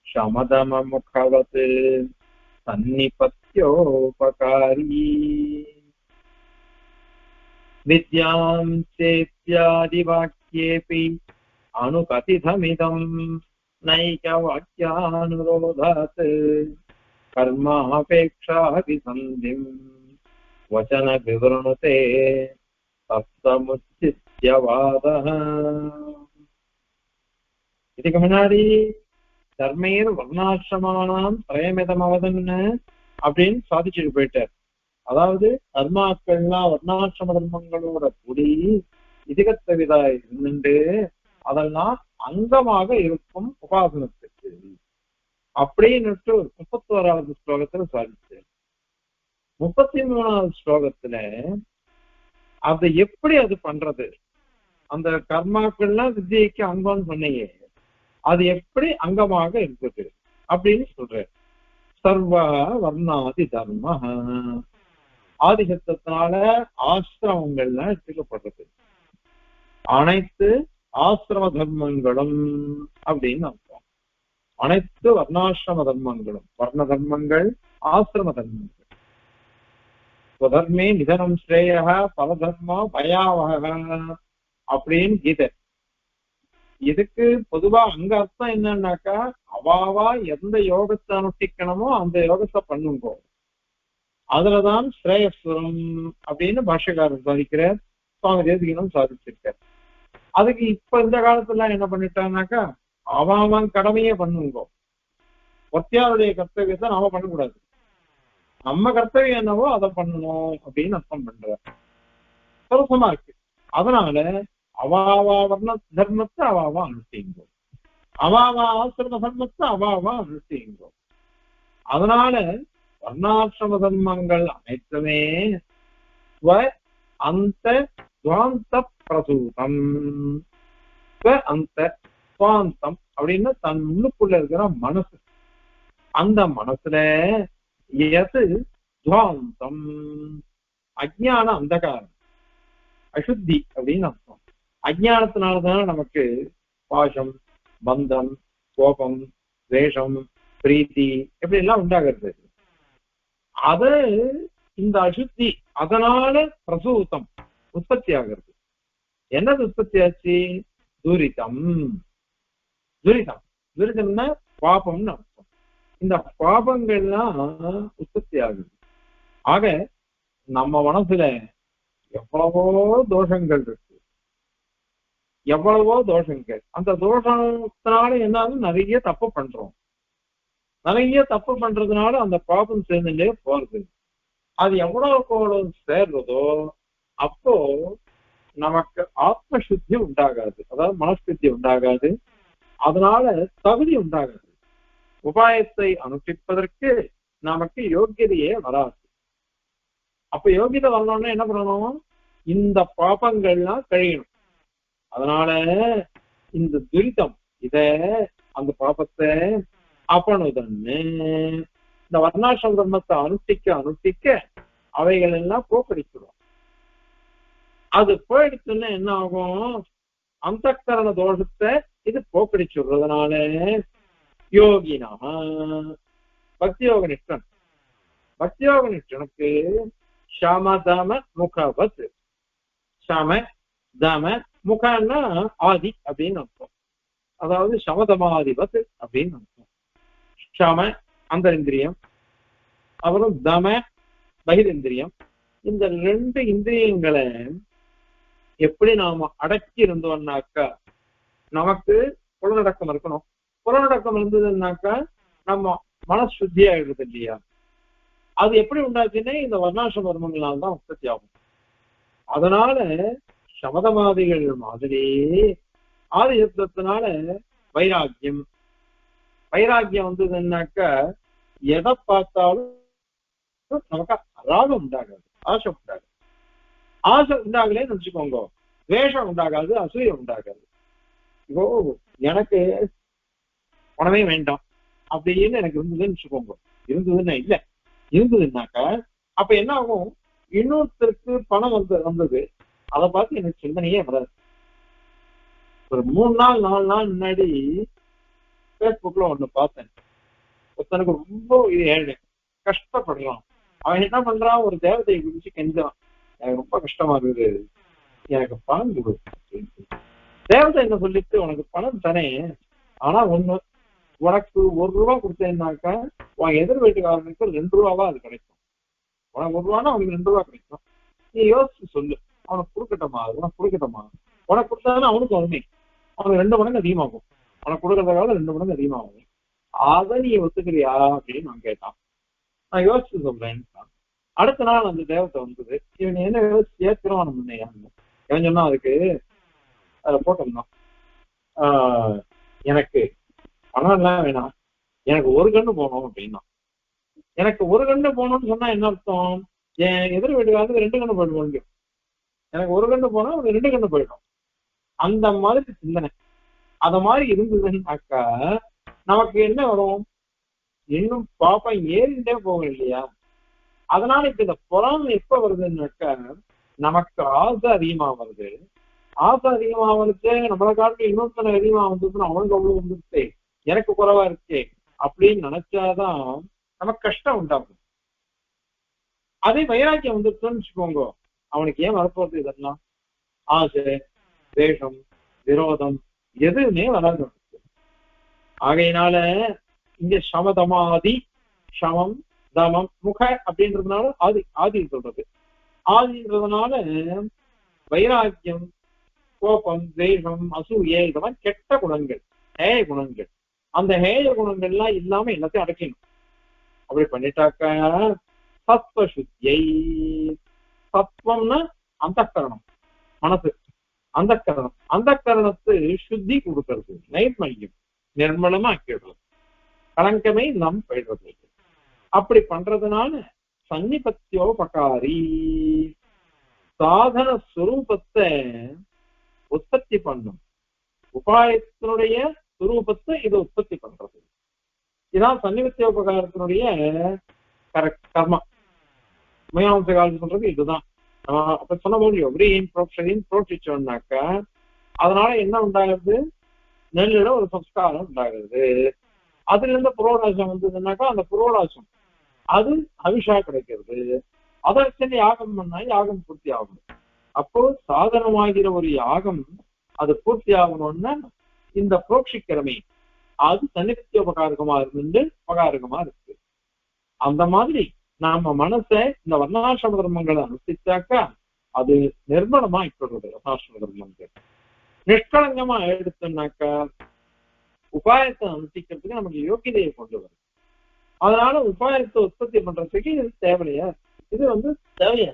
சமதம முகவத் சன்னிபத்யோபகாரி வித்யாம் சேத்யாதி வாக்யேபி அனுகதிதமிதம் நைக வாக்யானுரோதாத் கர்மாபேக்ஷாபி சந்திம் வசன விவரணதே தத்தமுச்சித்யவாதः. இதுக்கு முன்னாடி தர்மேர் வர்ணாசிரமானாம் திரயமிதமவதன்னு அப்படின்னு சாதிச்சுட்டு போயிட்டார். அதாவது கர்மாக்கள்லாம் வர்ணாசிரம தர்மங்களோட கூடி இதுகத்தவிதா இருந்துட்டு அதெல்லாம் அங்கமாக இருக்கும் உபாசனத்துக்கு அப்படின்னு 31வது ஸ்லோகத்துல சாதிச்சு. 33வது ஸ்லோகத்துல அது எப்படி அது பண்றது, அந்த கர்மாக்கள்லாம் வித்தியைக்கு அங்கம்னு சொன்னீங்க, அது எப்படி அங்கமாக இருக்குது அப்படின்னு சொல்ற. சர்வ வர்ணாதி தர்ம ஆதிசத்தினால ஆசிரமங்கள்லாம் எடுத்துக்கப்படுறது, அனைத்து ஆசிரம தர்மங்களும் அப்படின்னு அர்த்தம். அனைத்து வர்ணாசிரம தர்மங்களும், வர்ண தர்மங்கள் ஆசிரம தர்மங்கள். ஸ்வதர்மே நிதனம் ஸ்ரேய பலதர்மா பயாவக அப்படின்னு கீதை. இதுக்கு பொதுவா அங்க அர்த்தம் என்னன்னாக்கா, அவாவா எந்த யோகத்தை அனுஷ்டிக்கணுமோ அந்த யோகத்தை பண்ணுங்கோ, அதுலதான் ஸ்ரேயஸ்வரம் அப்படின்னு பாஷ்யக்காரர் சாதிக்கிறார், சுவாமி தேசிகனும் சாதிச்சிருக்கார். அதுக்கு இப்ப இந்த காலத்துல என்ன பண்ணிட்டான்னாக்கா, அவன் கடமையே பண்ணுங்கோ, ஒத்தியாருடைய கர்த்தவியத்தை நாம பண்ணக்கூடாது, நம்ம கர்த்தவியம் என்னவோ அதை பண்ணணும் அப்படின்னு அர்த்தம் பண்ற சரசமா இருக்கு. அதனால அவாவா வர்ண தர்மத்தை அவாவா அனுஷ்டிங்கோ, அவாவா ஆசிரம தர்மத்தை அவாவா அனுஷ்டிங்கோ. அதனால வர்ணாசிரம தர்மங்கள் அனைத்துமே அந்த துவாந்த பிரசூதம், அந்த துவாந்தம் அப்படின்னு தன் உள்ளுக்குள்ள இருக்கிற மனசு, அந்த மனசுல எது துவாந்தம் அஜ்ஞான அந்தகாரம் அசுத்தி அப்படின்னு அர்த்தம். அஜ்ஞானத்தினாலதான் நமக்கு பாசம், பந்தம், கோபம், துவேஷம், பிரீத்தி எப்படி எல்லாம் உண்டாகிறது. அது இந்த அசுத்தி அதனால பிரசூத்தம் உற்பத்தி ஆகிறது. என்னது உற்பத்தி ஆச்சு? துரிதம். துரிதம் துரிதம்னா பாபம்னு அர்த்தம். இந்த பாபங்கள்லாம் உற்பத்தி ஆகுது. ஆக நம்ம மனசுல எவ்வளவோ தோஷங்கள் இருக்கு, எவ்வளவோ தோஷங்கள். அந்த தோஷத்தினால என்ன நிறைய தப்பு பண்றோம், நிறைய தப்பு பண்றதுனால அந்த பாபம் சேர்ந்துட்டே போறது. அது எவ்வளவு சேர்றதோ அப்போ நமக்கு ஆத்ம சுத்தி உண்டாகாது, அதாவது மனசுத்தி உண்டாகாது, அதனால தகுதி உண்டாகாது. உபாயத்தை அனுஷ்டிப்பதற்கு நமக்கு யோகியதையே வராது. அப்ப யோகியதை வரணும்னா என்ன பண்ணணும்? இந்த பாபங்கள்லாம் கழியணும். அதனால இந்த துரிதம் இத அந்த பாபத்தை அப்பணுதன்னு இந்த வர்ணாசிரம தர்மத்தை அனுஷ்டிக்க அனுஷ்டிக்க அவைகள் எல்லாம் போக்கடிச்சிடும். அது போயிடுச்சுன்னா என்ன ஆகும்? அந்த கரண தோஷத்தை இது போக்கடிச்சுடுறதுனால யோகினா பக்தியோக நிஷ்டன், பக்தியோக நிஷ்டனுக்கு சமதம முகவத், சம தம முகன்னா ஆதி அப்படின்னு அர்த்தம், அதாவது சமதமாதிபத் அப்படின்னு அர்த்தம். சம அந்தரிந்திரியம், அப்புறம் தம பகிரந்திரியம். இந்த ரெண்டு இந்திரியங்களை எப்படி நாம அடக்கி இருந்தோம்னாக்கா நமக்கு புலனடக்கம் இருக்கணும். புலனடக்கம் இருந்ததுன்னாக்கா நம்ம மனசுத்தி ஆயிடுறது இல்லையா? அது எப்படி உண்டாச்சுன்னா இந்த வர்ணாசிரம தர்மங்களால் தான் உற்பத்தி ஆகும். அதனால சமதமாதிகள் மாதிரி ஆதி யுத்தத்தினால வைராக்கியம், வைராக்கியம் வந்ததுன்னாக்கா எதை பார்த்தாலும் நமக்கு ராகம் உண்டாகாது, ஆசை உண்டாகாது. ஆசை உண்டாகலேன்னு நினைச்சுக்கோங்க, துவேஷம் உண்டாகாது, அசூயை உண்டாகாது. இப்போ எனக்கு பணமே வேண்டாம் அப்படின்னு எனக்கு இருந்ததுன்னு வச்சுக்கோங்க, இருந்ததுன்னா இல்ல, இருந்ததுன்னாக்கா அப்ப என்ன ஆகும்? இன்னொருத்தருக்கு பணம் வந்தது அதை பார்த்து எனக்கு சிந்தனையே வராது. ஒரு 3 நாள் 4 நாள் முன்னாடி பேஸ்புக்ல ஒண்ணு பார்த்தேன். ஒருத்தனுக்கு ரொம்ப இது ஏழை, கஷ்டப்படலாம். அவன் என்ன பண்றான்? ஒரு தேவதையை குடிச்சு கெஞ்சான், எனக்கு ரொம்ப கஷ்டமா இருக்குது, எனக்கு பணம் கொடு. தேவதை என்ன சொல்லிட்டு, உனக்கு பணம் தரேன், ஆனா ஒண்ணு, உனக்கு 1 ரூபா கொடுத்தேன்னாக்கா உன் எதிர் வீட்டுக்காரனுக்கு 2 ரூபாவா அது கிடைக்கும். உனக்கு 1 ரூபானா அவனுக்கு 2 ரூபா கிடைக்கும். நீ யோசிச்சு சொல்லு, அவனுக்கு கொடுக்கட்டமா, உனக்கு கொடுக்கட்டமா? உனக்கு கொடுத்தாலும் அவனுக்கு வருமே, அவனுக்கு 2 மடங்கு அதிகமாகும். உனக்கு கொடுக்கறதுக்காக 2 மடங்கு அதிகமாகும். அதை நீ ஒத்துக்கிறியா அப்படின்னு நான் கேட்டான். நான் யோசிச்சு சொல்றேன். அடுத்த நாள் அந்த தேவத்தை வந்தது, இவன் என்ன யோசிச்சியா திருமணம் பண்ணையான்னு. இவன் சொன்னா அதுக்கு போட்டோம்தான், எனக்கு பணம் எல்லாம் வேணாம், எனக்கு ஒரு கண்ணு போகணும் அப்படின்னா. எனக்கு ஒரு கண்ணு போகணும்னு சொன்னா என்ன அர்த்தம்? என் எதிர் வீட்டுக்காரருக்கு 2 கண்ணு போயிட முடியும். எனக்கு ஒரு கண்ணு போனா அவனுக்கு 2 கண்ணு போயிடும். அந்த மாதிரி சிந்தனை அத மாதிரி இருந்ததுன்னாக்கா நமக்கு என்ன வரும்? இன்னும் பாப்பம் ஏறிண்டே போகும் இல்லையா? அதனால இப்ப இந்த புறாம எப்ப வருதுன்னாக்கா நமக்கு ஆசை அதிகமா வருது. ஆசை அதிகமா வந்துட்டு நம்மளை காட்டிலும் இன்னொருத்தனை அதிகமா வந்துச்சுன்னா அவனுக்கு அவ்வளவு வந்துருச்சு, எனக்கு குறைவா இருக்கே அப்படின்னு நினைச்சாதான் நமக்கு கஷ்டம் உண்டாகும். அதே வைராக்கியம் வந்துருச்சுன்னு வச்சுக்கோங்க, அவனுக்கு ஏன் வரப்போறது இதெல்லாம்? ஆசை, வேஷம், விரோதம் எதுவுமே வராது. ஆகையினால இங்க சமதமாதி, சமம் தமம் முக அப்படின்றதுனால ஆதி ஆதி சொல்றது. ஆதின்றதுனால வைராக்கியம், கோபம், தேசம், அசூயை, இதெல்லாம் கெட்ட குணங்கள், ஹேய குணங்கள். அந்த ஹேய குணங்கள்லாம் இல்லாம எல்லாத்தையும் அடக்கணும். அப்படி பண்ணிட்டாக்க சத்வ சுத்தியை, சத்வம்னா அந்த கரணம் மனசு, அந்த கரணம், அந்த கரணத்து சுத்தி கொடுக்கறது, நைர்மல்யம், நிர்மலமா ஆக்கிடுறது, கலங்கமே நம் போயிடுறது. அப்படி பண்றதுனால சன்னிபத்தியோபகாரி சாதன சுரூபத்தை உற்பத்தி பண்ணும். உபாயத்தினுடைய சுரூபத்தை இது உற்பத்தி பண்றது. இதான் சன்னிபத்தியோபகாரத்தினுடைய கர்மா. மீமாம்ச காலம் சொல்றது இதுதான். அப்ப சொன்ன முடியும் புரோட்சிச்சோம்னாக்கா அதனால என்ன உண்டாகுது? நெல்லிட ஒரு சம்ஸ்காரம் உண்டாகுது. அதுல இருந்து புரோடாசம் வந்ததுன்னாக்கா அந்த புரோடாசம் அது அவிஷா கிடைக்கிறது. அதை வச்சு யாகம் பண்ணா யாகம் பூர்த்தி ஆகணும். அப்போ சாதனமாகிற ஒரு யாகம் அது பூர்த்தி ஆகணும்னா இந்த புரோட்சிக்கிறமே அது சன்னிபத்திய உபகாரகமா இருந்து உபகாரகமா இருக்கு. அந்த மாதிரி நாம மனசை இந்த வர்ணாசிரம தர்மங்களை அனுஷ்டிச்சாக்கா அது நிர்மலமா ஆயிடுறது. வர்ணாசிரம தர்மங்கள் நிஷ்கலங்கமா எடுத்தோம்னாக்கா உபாயத்தை அனுஷ்டிக்கிறதுக்கு நமக்கு யோகிதையை கொண்டு வரும். அதனால உபாயத்தை உற்பத்தி பண்றதுக்கு இது தேவையா, இது தேவையா.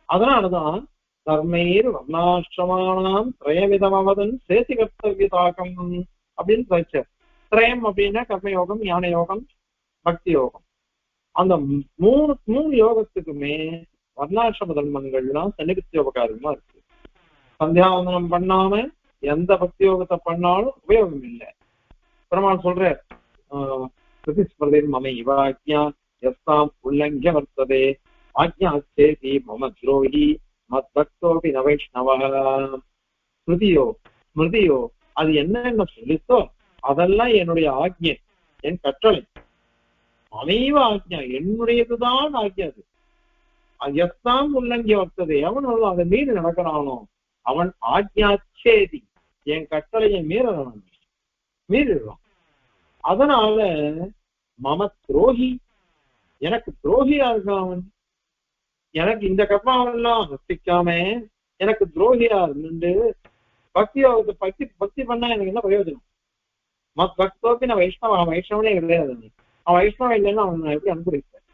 அதனாலதான் தர்மேர் வர்ணாசிரமானாம் திரயவிதமவதன் சேத்தி கர்த்தவியதாகம் அப்படின்னு சொல்லிச்சார். திரயம் அப்படின்னா கர்மயோகம், ஞான யோகம், பக்தி யோகம். அந்த மூணு யோகத்துக்குமே வர்ணாசிரம தர்மங்கள்லாம் சன்னிபத்தியோபகாரமா இருக்கு. சந்தியாவந்தனம் பண்ணாம எந்த பக்தி யோகத்தை பண்ணாலும் உபயோகம் இல்லை. பெருமாள் சொல்ற பிரதிஸ்பர்தம் மம இவாக்கியா எஸ்தாம் உல்லங்கிய வர்த்ததே ஆக்ஞா சேதி மம துரோகி மத் பக்தோபி ந வைஷ்ணவ. ஸ்மிருதியோ ஸ்மிருதியோ அது என்னென்ன சொல்லித்தோ அதெல்லாம் என்னுடைய ஆக்ஞை, என் கட்டளை. அமைவ ஆக்ஞா, என்னுடையதுதான் ஆக்ஞா. அது எஸ்தாம் உல்லங்கிய வர்த்ததே, அவன் அதை மீறி நடக்கிறானோ அவன் ஆக்ஞாச்சேதி, என் கட்டளையை மீறிடுறான். அதனால மம துரோகி, எனக்கு துரோகியா இருக்கான் அவன். எனக்கு இந்த கர்மாவெல்லாம் அனுஷ்டிக்காம எனக்கு துரோகியா இருந்து பக்தி பண்ணா எனக்கு என்ன பிரயோஜனம்? மத் பக்தோப்பி நான் வைஷ்ணவனே கிடையாது. அவன் வைஷ்ணவன் இல்லைன்னா அவன் எப்படி அனுபவிப்பேன்?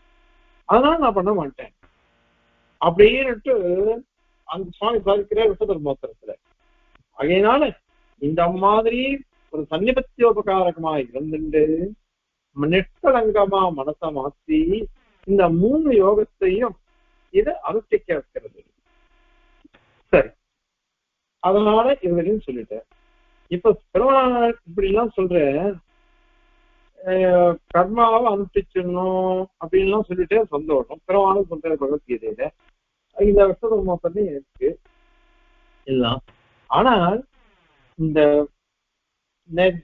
அதனால நான் பண்ண மாட்டேன் அப்படின்னுட்டு அந்த சுவாமி சாதிக்கிற விசதர்மோத்தரத்துல. அதனால இந்த மாதிரி ஒரு சன்னிபத்தியோபகாரகமா இருந்துட்டு நிஷ்கலங்கமா மனசை மாற்றி இந்த 3 யோகத்தையும் இதை அனுஷ்டிக்க வைக்கிறது. சரி, அதனால இதுவரையும் சொல்லிட்டேன். இப்ப பெருமாள் இப்படி எல்லாம் சொல்ற கர்மாவை அனுஷ்டிச்சிடணும் அப்படின்லாம் சொல்லிட்டே சந்தோஷம். பெருமாளும் சொல்ற பகவத்கீதையில இந்த விசதர்மா பண்ணி இருக்கு எல்லாம். ஆனால் இந்த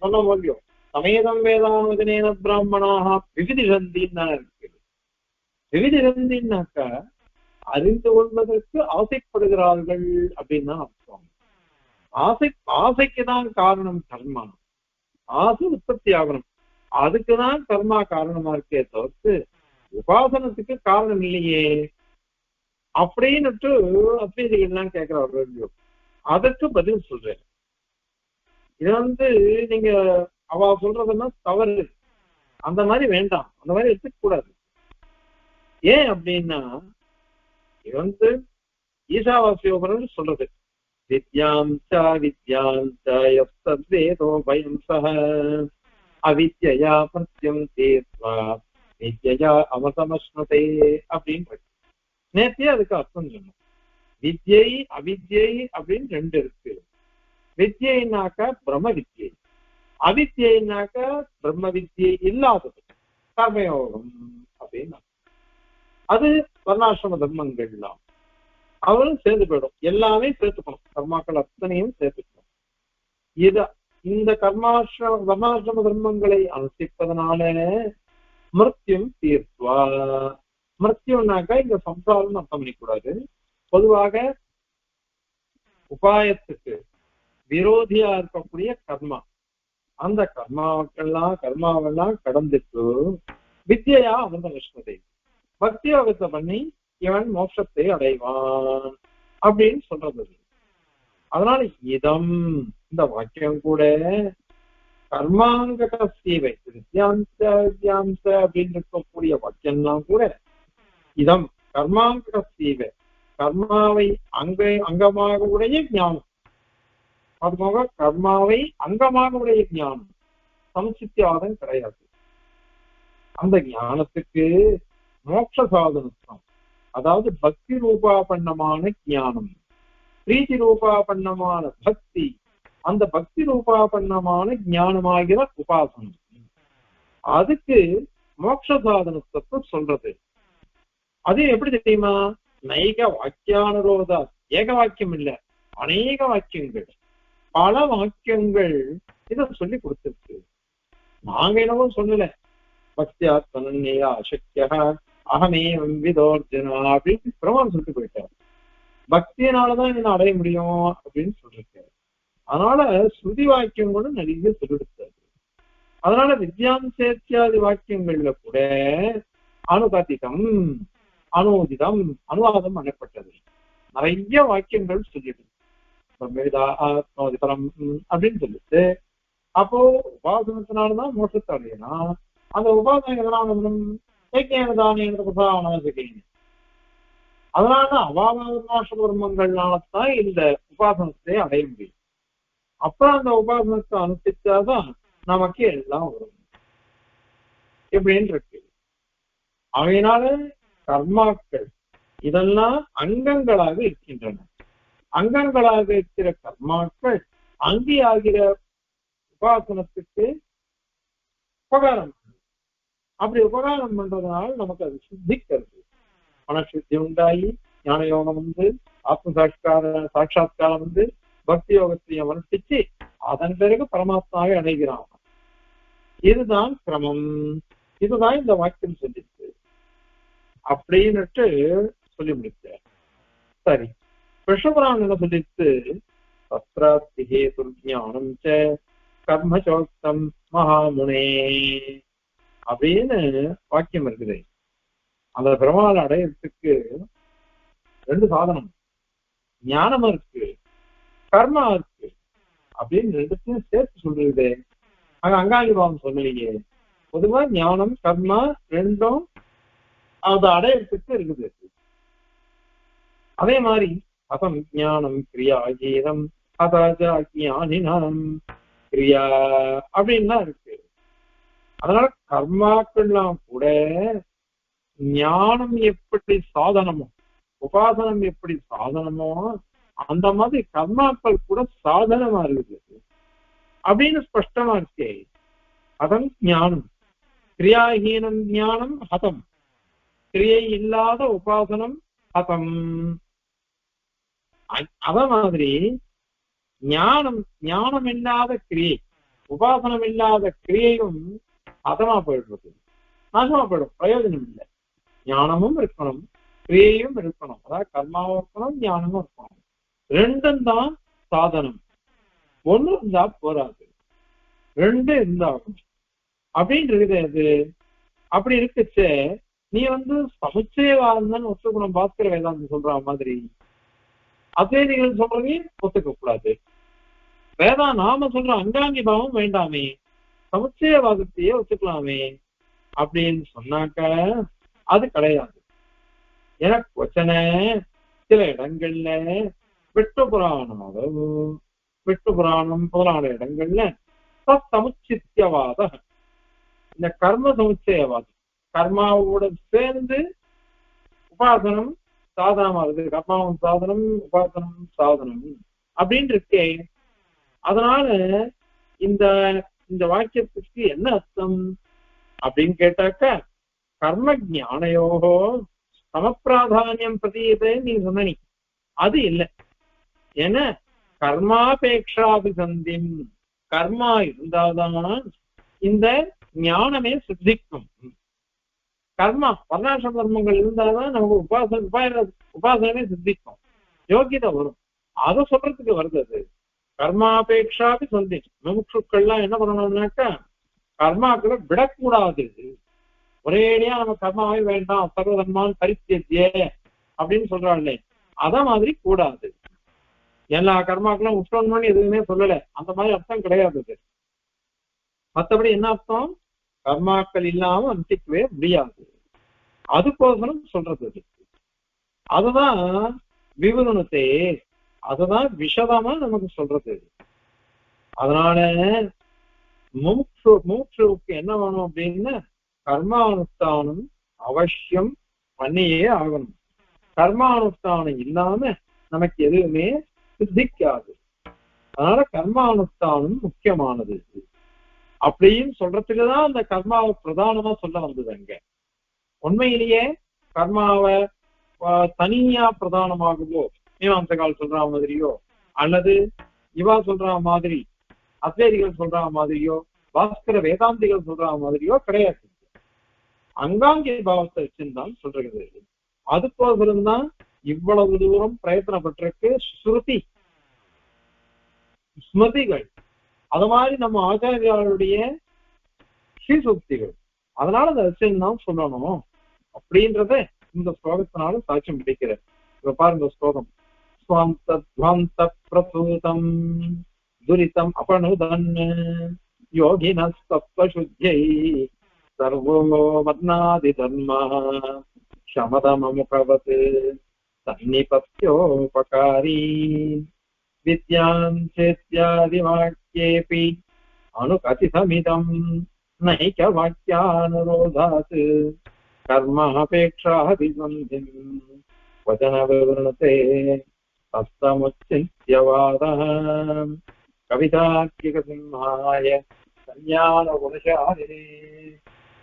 சொன்ன முடியும் சமேதம் வேதாவதனேன பிராமணாக விவிதிஷந்தின்னு தான் இருக்கு. விவிதிஷந்தின்னாக்கா அறிந்து கொள்வதற்கு ஆசைப்படுகிறார்கள் அப்படின்னு தான் அர்த்தம். ஆசைக்குதான் காரணம் கர்மா. ஆசை உற்பத்தி ஆகணும், அதுக்குதான் கர்மா காரணமா இருக்கே தவிர்த்து உபாசனத்துக்கு காரணம் இல்லையே அப்படின்னுட்டு அத்வைதிகள்லாம் கேட்கிறவர்கள். அதற்கு பதில் சொல்றேன். இது நீங்க அவ சொல்றதுன்னா தவறு, அந்த மாதிரி வேண்டாம், அந்த மாதிரி எடுத்துக்க கூடாது. ஏன் அப்படின்னா இது ஈசாவாசியோபுரம் சொல்றது வித்யாம்சா வித்யாந்தோ பயம் சக அவித்யா பிரத்யம் தேத்வா வித்யா அமதமஸ்னுதே அப்படின்னு நேற்றே அதுக்கு அர்த்தம் சொன்னோம். வித்யை அவித்யை அப்படின்னு 2 இருக்கு. வித்யினாக்கா பிரம்ம வித்யை, அவித்யினாக்கா பிரம்ம வித்யை இல்லாதது கர்மயோகம் அப்படின்னா அது வர்ணாசிரம தர்மங்கள்லாம் அவரும் சேர்ந்து போயிடும். எல்லாமே சேர்த்துக்கணும், கர்மாக்கள் அத்தனையும் சேர்த்துக்கணும். இந்த வர்ணாசிரம தர்மங்களை அனுஷ்டிப்பதனால மிருத்யும் தீர்த்வா. மிருத்யுனாக்கா இந்த சம்சாரம் அர்த்தம் பண்ணிக்கூடாது. பொதுவாக உபாயத்துக்கு விரோதியா இருக்கக்கூடிய கர்மா, அந்த கர்மாவெல்லாம் கடந்துட்டு வித்யா அமிர்த விஷ்ணுதை பக்தி யோகத்தை பண்ணி இவன் மோட்சத்தை அடைவான் அப்படின்னு சொல்றது. அதனால இதம் இந்த வாக்கியம் கூட கர்மாங்க சீவை வித்யாம்ச அப்படின்னு இருக்கக்கூடிய வாக்கியம்லாம் கூட இதம் கர்மாங்க சீவை கர்மாவை அங்கமாக உடைய ஞானம், அதுபோக கர்மாவை அங்கமாக உடைய ஞானம் சம்சித்தியாதம் கிடையாது. அந்த ஞானத்துக்கு மோட்ச சாதனத்துவம், அதாவது பக்தி ரூபாபன்னமான ஞானம், பிரீதி ரூபாபன்னமான பக்தி, அந்த பக்தி ரூபாபன்னமான ஞானமாகிற உபாசனம், அதுக்கு மோட்ச சாதனத்துவத்தை சொல்றது. அது எப்படி தெரியுமா? நைக வாக்கியானுரோத, ஏக வாக்கியம் இல்ல, அநேக வாக்கியங்கள், பல வாக்கியங்கள் இத சொல்லி கொடுத்திருக்கு. நாங்க என்னவோ சொல்லல, பக்தியா தனன்யா அசக்கிய அகமே விதோர்ஜனா அப்படின்னு பிரமாணம் சொல்லிட்டு போயிட்டார். பக்தியினாலதான் என்ன அடைய முடியும் அப்படின்னு சொல்லிருக்காரு. அதனால ஸ்ருதி வாக்கியங்களும் நிறைய சொல்லிடுத்தாரு. அதனால வித்யாம்சேத்தியாதி வாக்கியங்கள்ல கூட அனுகதிகம், அனுதிதம், அனுவாதம் பண்ணப்பட்டது. நிறைய வாக்கியங்கள் சொல்லிடுது அப்படின்னு சொல்லிட்டு, அப்போ உபாசனத்தினாலதான் மோட்சத்தை அடையணும். அந்த உபாசனை எதனாலும் அதனால அவாமாச கர்மங்கள்னாலதான் இந்த உபாசனத்தை அடைய முடியும். அப்புறம் அந்த உபாசனத்தை அனுப்பிச்சாதான் நமக்கு எல்லாம் வரும் எப்படின்னு இருக்கு. அவையினால கர்மாக்கள் இதெல்லாம் அங்கங்களாக இருக்கின்றன. அங்கங்களாக இருக்கிற கர்மாக்கள் அங்கி ஆகிற உபாசனத்துக்கு உபகாரம். அப்படி உபகாரம் பண்றதுனால நமக்கு அது சித்திக்கிறது. மனசுத்தி உண்டாகி ஞான யோகம் வந்து ஆத்ம சாட்சா்காரம் வந்து பக்தி யோகத்தையும் வளர்த்திச்சு அதன் பிறகு பரமாத்மாவை அடைகிறான். இதுதான் கிரமம். இதுதான் இந்த வாக்கியம் சொல்லிச்சு அப்படின்னுட்டு சொல்லி முடிச்சார். சரி, கிருஷ்ணபுராணம் என்ன சொல்லிச்சு? சஸ்திராஸ்திகே துர்ஞானம் ச கர்மசோக்தம் மகாமுனே அப்படின்னு வாக்கியம் இருக்குது. அந்த பெருமாள் அடையறதுக்கு ரெண்டு சாதனம், ஞானம் இருக்கு, கர்மா இருக்கு அப்படின்னு ரெண்டுத்தையும் சேர்த்து சொல்றது. அங்க அங்காங்கி பாவம் சொல்லலையே. பொதுவா ஞானம் கர்மா ரெண்டும் அதை அடையறதுக்கு இருக்குது. அதே மாதிரி அசம் ஞானம் கிரியா கீதம் அதாஜானினம் கிரியா அப்படின்லாம் இருக்கு. அதனால கர்மாக்கள்லாம் கூட ஞானம் எப்படி சாதனமோ உபாசனம் எப்படி சாதனமோ அந்த மாதிரி கர்மாக்கள் கூட சாதனமா இருக்குது அப்படின்னு ஸ்பஷ்டமா இருக்கே. அதன் ஞானம் கிரியாஹீனம் ஞானம் ஹதம், கிரியை இல்லாத உபாசனம் ஹதம். அத மாதிரி ஞானம் இல்லாத கிரியை, உபாசனம் இல்லாத கிரியையும் அதமா போயிடுறது, நாசமா போயிடும், பிரயோஜனம் இல்லை. ஞானமும் இருக்கணும், கிரியையும் இருக்கணும், அதாவது கர்மாவும் இருக்கணும், ஞானமும் இருக்கணும். ரெண்டும் தான் சாதனம். ஒண்ணு இருந்தா போராது, ரெண்டு இருந்தாகும் அப்படின்னு இருக்குது. அது அப்படி இருக்குச்சு. நீ வந்து சமுச்சயவாதம் ஒத்துக்கணும், பாஸ்கர வேதாந்தம் சொல்ற மாதிரி. அதே நீங்கள் சொல்றதையும் ஒத்துக்க கூடாது. நாம சொல்ற அங்காங்கி பாவம் வேண்டாமே, சமுச்சயவாதத்தையே ஒத்துக்கலாமே அப்படின்னு சொன்னாக்க அது கிடையாது. எனக்கு வச்சன சில இடங்கள்ல விட்டு புராணம் முதலான இடங்கள்ல சமுச்சித்தியவாத, இந்த கர்ம சமுச்சயவாதம், கர்மாவோட சேர்ந்து உபாசனம் சாதனமா இருக்கு, கர்மாவும் சாதனம் உபாசனம் சாதனம் அப்படின்னு இருக்கே. அதனால இந்த இந்த வாக்கியத்துக்கு என்ன அர்த்தம் அப்படின்னு கேட்டாக்க, கர்ம ஞானயோகோ சமப்பிராதானியம் பிரதீயத்தைன்னு நீ சொன்ன, அது இல்லை. ஏன்னா கர்மாபேட்சாபிசந்தின், கர்மா இருந்தால்தான் இந்த ஞானமே சித்திக்கும். கர்மா வர்ணாசிர கர்மங்கள் இருந்தால்தான் நமக்கு உபாசனமே சித்திக்கும், யோகியதை வரும். அதை சொல்றதுக்கு வருது. அது கர்மாபேட்சாபி சொல்லி முமுட்சுக்கள்லாம் என்ன பண்ணணும்னாக்கா கர்மாக்களை விடக்கூடாது. ஒரேடியா நம்ம கர்மாவே வேண்டாம் சர்வதர்மான் பரித்தியே அப்படின்னு சொல்றாங்களே அத மாதிரி கூடாது. எல்லா கர்மாக்களும் உஷ்டம்னு எதுவுமே சொல்லல, அந்த மாதிரி அர்த்தம் கிடையாது. மற்றபடி என்ன அர்த்தம், கர்மாக்கள் இல்லாம அனுஷ்டிக்கவே முடியாது, அதுக்கோசரம் சொல்றது. அதுதான் விவரணத்தை, அதுதான் விஷதமா நமக்கு சொல்றது. அதனால மூச்சுக்கு என்ன வேணும் அப்படின்னா கர்மானுஷ்டானம் அவசியம் பண்ணியே ஆகணும். கர்மானுஷ்டானம் இல்லாம நமக்கு எதுவுமே சித்திக்காது. அதனால கர்மானுஷ்டானம் முக்கியமானது அப்படின்னு சொல்றதுக்குதான் அந்த கர்மாவை பிரதானமா சொல்ல வந்தது. அங்க உண்மையிலேயே கர்மாவை தனியா பிரதானமாகவோ மீமாம்சகால் சொல்ற மாதிரியோ அல்லது இவா சொல்ற மாதிரி அத்வைதிகள் சொல்ற மாதிரியோ பாஸ்கர வேதாந்திகள் சொல்ற மாதிரியோ கிடையாது. அங்காங்கி பாவத்தை வச்சுதான் சொல்றது. அதுக்கோசரம் தான் இவ்வளவு தூரம் பிரயத்தனப்பட்டிருக்கு ஸ்ருதி ஸ்மிருதிகள், அது மாதிரி நம்ம ஆச்சாரியாளுடைய ஸ்ரீசுக்திகள். அதனால அந்த விஷயம் தான் சொல்லணும் அப்படின்றத இந்த ஸ்லோகத்தினால சாட்சியம் பிடிக்கிற. இப்ப பாருங்க ஸ்லோகம், ஸ்வாந்த பிரசூதம் துரிதம் அபனுதன் யோகினஸ்தத்வசுத்யை சர்வோ மத்னாதி தர்ம சமதமமுகவத் சன்னிபத்யோபகாரி வித்யாம் சேத்யாதி வாக்யேபி அனுகதிதமிதம் நைக வாக்யானுரோதாத் கர்மாபேக்ஷாதிசந்திம் வசன விவரணத்தை அஸ்தமுச்சித்யவாதः கவிதார்க்கிக சிம்ஹாய கல்யாண குணசாலினே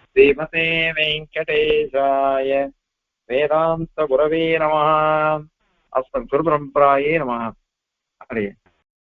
ஸ்ரீமதே வெங்கடேசாய வேதாந்த குரவே நமः. அஸ்மத் குரு பரம்பராயே நமः. ஹரே